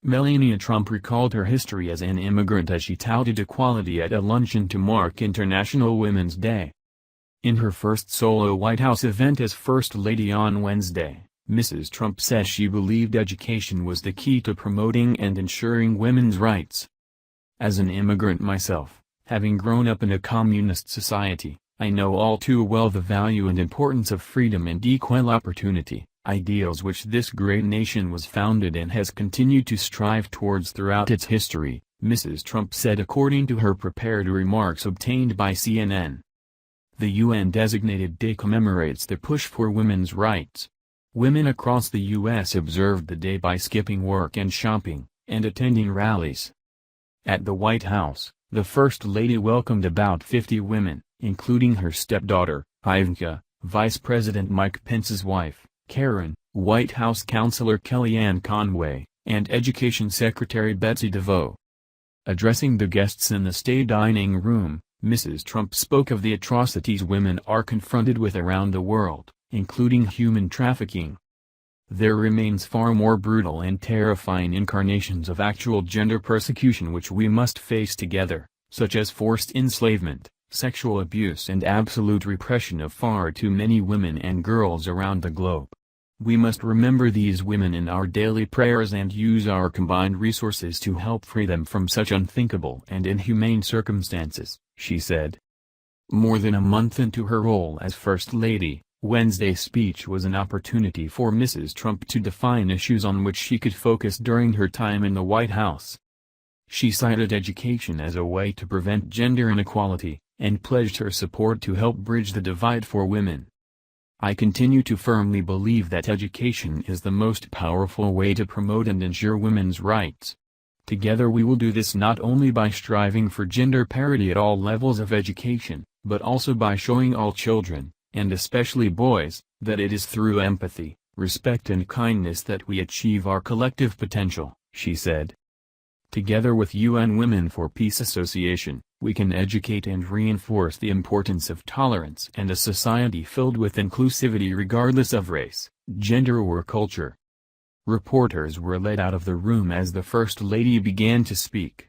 Melania Trump recalled her history as an immigrant as she touted equality at a luncheon to mark International Women's Day. In her first solo White House event as First Lady on Wednesday, Mrs. Trump said she believed education was the key to promoting and ensuring women's rights. As an immigrant myself, having grown up in a communist society, I know all too well the value and importance of freedom and equal opportunity, ideals which this great nation was founded and has continued to strive towards throughout its history, Mrs. Trump said according to her prepared remarks obtained by CNN. The UN-designated day commemorates the push for women's rights. Women across the U.S. observed the day by skipping work and shopping, and attending rallies. At the White House, the First Lady welcomed about 50 women, including her stepdaughter, Ivanka, Vice President Mike Pence's wife, Karen, White House Counselor Kellyanne Conway, and Education Secretary Betsy DeVos. Addressing the guests in the state dining room, Mrs. Trump spoke of the atrocities women are confronted with around the world, including human trafficking. There remains far more brutal and terrifying incarnations of actual gender persecution which we must face together, such as forced enslavement, sexual abuse and absolute repression of far too many women and girls around the globe. We must remember these women in our daily prayers and use our combined resources to help free them from such unthinkable and inhumane circumstances, she said. More than a month into her role as First Lady, Wednesday's speech was an opportunity for Mrs. Trump to define issues on which she could focus during her time in the White House. She cited education as a way to prevent gender inequality, and pledged her support to help bridge the divide for women. I continue to firmly believe that education is the most powerful way to promote and ensure women's rights. Together we will do this not only by striving for gender parity at all levels of education, but also by showing all children, and especially boys, that it is through empathy, respect and kindness that we achieve our collective potential, she said. Together with UN Women for Peace Association, we can educate and reinforce the importance of tolerance and a society filled with inclusivity regardless of race, gender or culture. Reporters were led out of the room as the First Lady began to speak.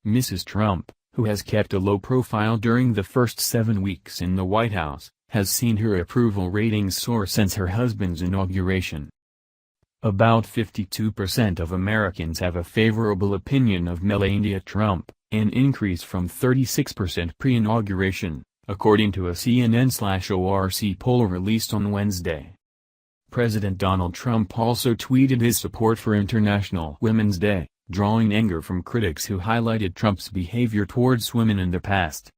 Mrs. Trump, who has kept a low profile during the first 7 weeks in the White House, has seen her approval ratings soar since her husband's inauguration. About 52% of Americans have a favorable opinion of Melania Trump, an increase from 36% pre-inauguration, according to a CNN/ORC poll released on Wednesday. President Donald Trump also tweeted his support for International Women's Day, drawing anger from critics who highlighted Trump's behavior towards women in the past.